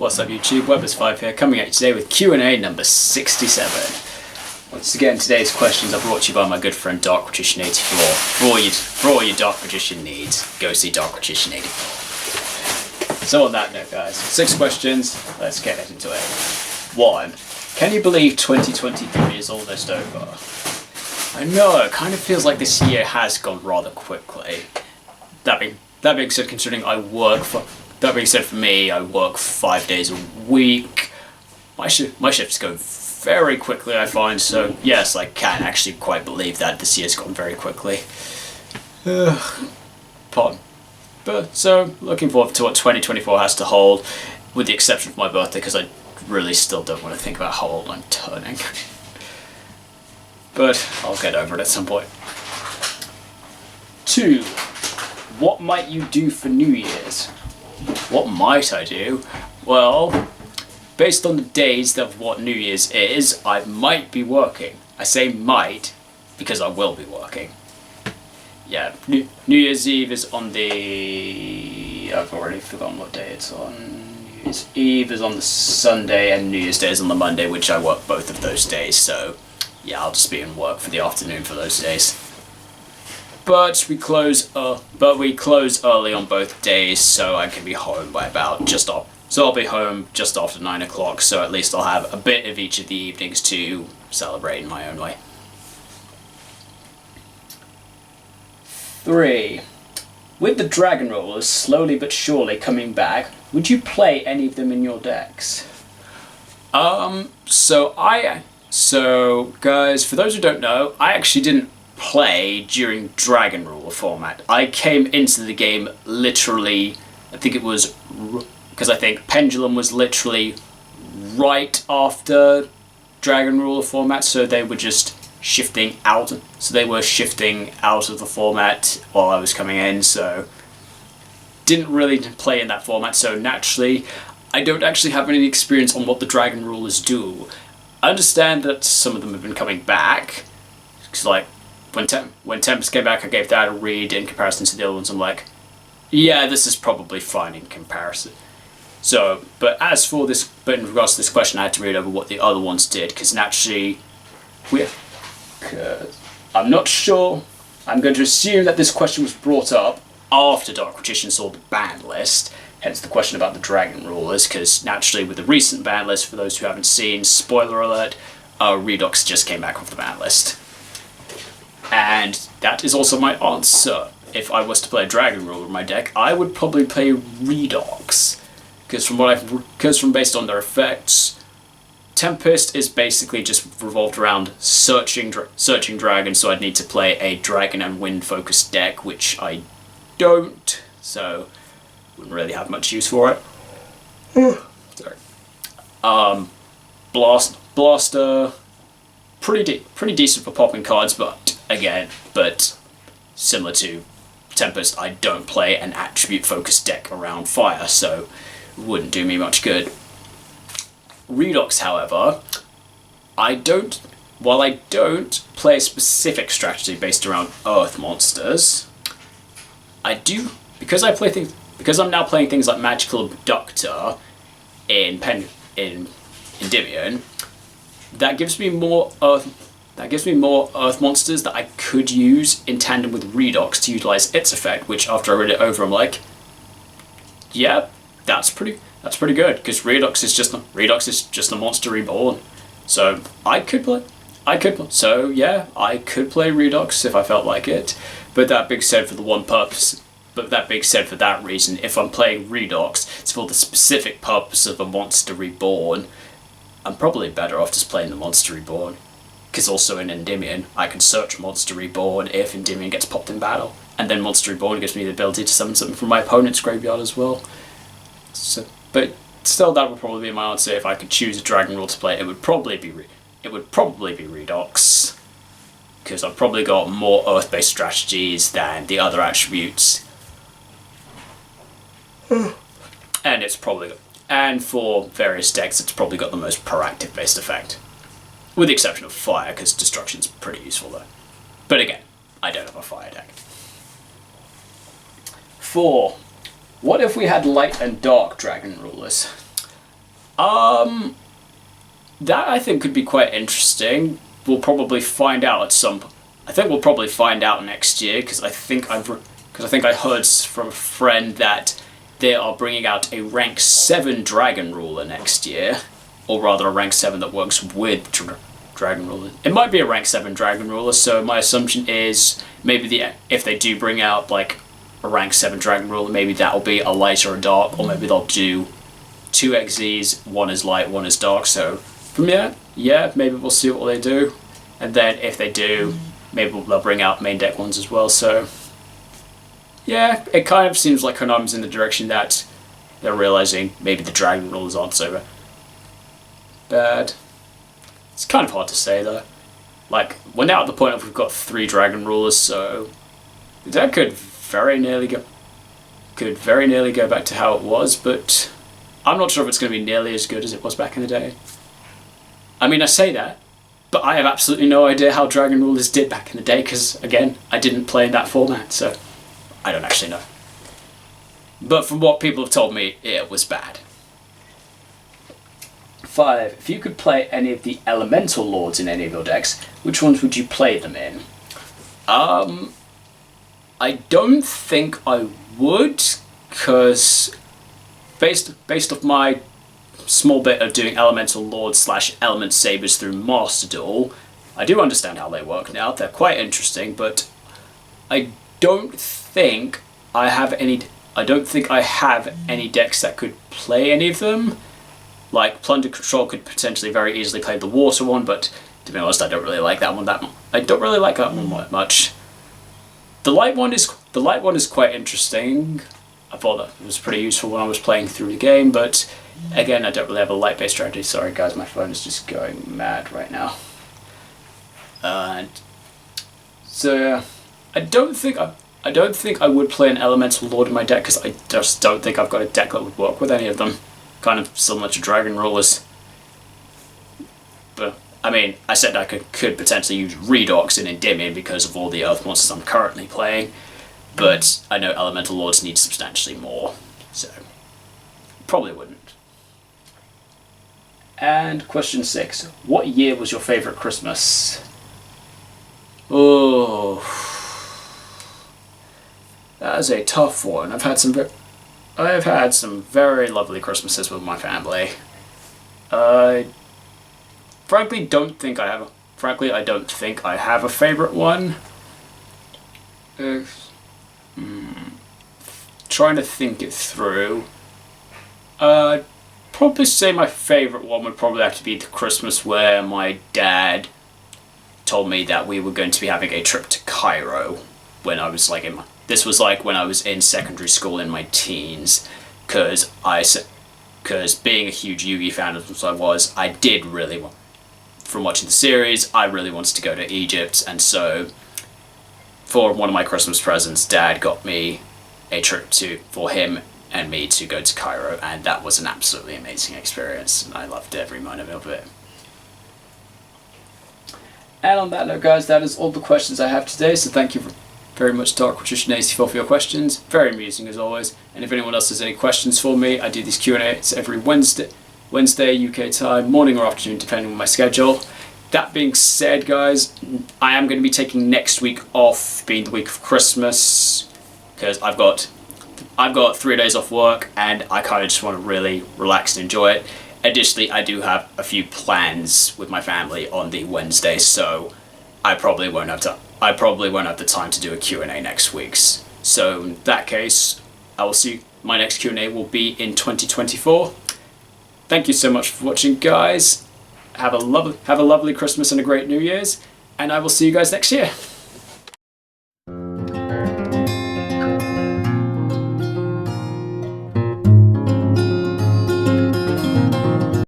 What's up YouTube, Webberz05 here, coming at you today with Q&A number 67. Once again, today's questions are brought to you by my good friend Dark Magician 84. For all your Dark Magician needs, go see Dark Magician 84. So on that note guys, 6 questions, let's get into it. 1. Can you believe 2023 is almost over? I know, it kind of feels like this year has gone rather quickly. That being said, considering that being said, for me, I work 5 days a week. My shifts go very quickly, I find, so yes, I can actually quite believe that this year's gone very quickly. Pardon. But, so, looking forward to what 2024 has to hold, with the exception of my birthday, because I really still don't want to think about how old I'm turning. But, I'll get over it at some point. 2. What might you do for New Year's? What might I do? Well, based on the days of what New Year's is, I might be working. I say might, because I will be working. Yeah, New Year's Eve is on the... I've already forgotten what day it's on. New Year's Eve is on the Sunday and New Year's Day is on the Monday, which I work both of those days, so yeah, I'll just be in work for the afternoon for those days. But we close early on both days, so I can be home by about so I'll be home just after 9 o'clock, so at least I'll have a bit of each of the evenings to celebrate in my own way. 3. With the Dragon Rollers slowly but surely coming back, would you play any of them in your decks? So guys, for those who don't know, I actually didn't play during Dragon Ruler format. I came into the game literally, I think Pendulum was literally right after Dragon Ruler format, so they were just shifting out. So they were shifting out of the format while I was coming in, so didn't really play in that format, so naturally I don't actually have any experience on what the Dragon Rulers do. I understand that some of them have been coming back, because like when Tempest came back, I gave that a read in comparison to the other ones. I'm like, yeah, this is probably fine in comparison. So, but in regards to this question, I had to read over what the other ones did, because naturally, I'm not sure. I'm going to assume that this question was brought up after Dark Magician saw the ban list, hence the question about the Dragon Rulers, because naturally with the recent ban list, for those who haven't seen, spoiler alert, Redox just came back off the ban list. And that is also my answer. If I was to play a Dragon Ruler in my deck, I would probably play Redox, because from based on their effects, Tempest is basically just revolved around searching dragons, so I'd need to play a dragon and wind focused deck, which I don't, so wouldn't really have much use for it. Sorry. Blaster, pretty decent for popping cards, but similar to Tempest, I don't play an attribute focused deck around fire, so it wouldn't do me much good. Redox, however, while I don't play a specific strategy based around earth monsters, I do, because I'm now playing things like Magical Abductor in Endymion, that gives me more earth monsters that I could use in tandem with Redox to utilize its effect, which after I read it over I'm like, yeah, that's pretty good, because Redox is just a monster reborn. So I could play Redox if I felt like it. But that being said, for that reason, if I'm playing Redox, it's for the specific purpose of a monster reborn. I'm probably better off just playing the monster reborn, because also in Endymion, I can search Monster Reborn if Endymion gets popped in battle, and then Monster Reborn gives me the ability to summon something from my opponent's graveyard as well. So, but still, that would probably be my answer if I could choose a Dragon Rule to play. It would probably be Redox, because I've probably got more Earth-based strategies than the other attributes, and for various decks, it's probably got the most proactive based effect. With the exception of fire, because destruction's pretty useful though. But again, I don't have a fire deck. 4. What if we had light and dark dragon rulers? That I think could be quite interesting. We'll probably find out at some. I think we'll probably find out next year because I think I heard from a friend that they are bringing out a rank 7 dragon ruler next year, or rather a rank 7 that works with dragon ruler. It might be a rank 7 dragon ruler. So my assumption is maybe if they do bring out like a rank 7 dragon ruler, maybe that'll be a light or a dark, or maybe they'll do 2 XZs, one is light, one is dark. So from there, yeah, maybe we'll see what they do. And then if they do, maybe they'll bring out main deck ones as well. So yeah, it kind of seems like Konami's in the direction that they're realizing maybe the dragon rulers aren't so bad. It's kind of hard to say though. Like, we're now at the point of we've got 3 dragon rulers, so that could very nearly go back to how it was, but I'm not sure if it's going to be nearly as good as it was back in the day. I mean, I say that, but I have absolutely no idea how dragon rulers did back in the day, because again, I didn't play in that format, so I don't actually know. But from what people have told me, it was bad. 5. If you could play any of the elemental lords in any of your decks, which ones would you play them in? I don't think I would, because based off my small bit of doing elemental lords / element sabers through Master Duel, I do understand how they work now. They're quite interesting, but I don't think I have any decks that could play any of them. Like Plunder Control could potentially very easily play the water one, but to be honest, I don't really like that one that much. The light one is quite interesting. I thought that it was pretty useful when I was playing through the game, but again, I don't really have a light-based strategy. Sorry guys, my phone is just going mad right now. So yeah, I don't think I would play an elemental lord in my deck, because I just don't think I've got a deck that would work with any of them. Kind of similar to dragon rulers. But I mean, I said I could potentially use Redox and Endymion because of all the earth monsters I'm currently playing, but I know elemental lords need substantially more, so probably wouldn't. And question 6: what year was your favourite Christmas? Oh, that is a tough one. I have had some very lovely Christmases with my family. I don't think I have a favourite one. Trying to think it through. I'd probably say my favourite one would probably have to be the Christmas where my dad told me that we were going to be having a trip to Cairo when I was like this was like when I was in secondary school in my teens, because being a huge Yu-Gi fan as I was, I did really want, from watching the series, I really wanted to go to Egypt, and so for one of my Christmas presents, Dad got me a trip for him and me to go to Cairo, and that was an absolutely amazing experience, and I loved every moment of it. And on that note, guys, that is all the questions I have today, so thank you very much, Dark Magician84, for your questions. Very amusing as always. And if anyone else has any questions for me, I do these Q&As every Wednesday UK time, morning or afternoon, depending on my schedule. That being said, guys, I am going to be taking next week off, being the week of Christmas, because I've got 3 days off work, and I kind of just want to really relax and enjoy it. Additionally, I do have a few plans with my family on the Wednesday, so I probably won't have the time to do a Q&A next week. So in that case, I will see my next Q&A will be in 2024. Thank you so much for watching, guys. Have a lovely Christmas and a great New Year's, and I will see you guys next year.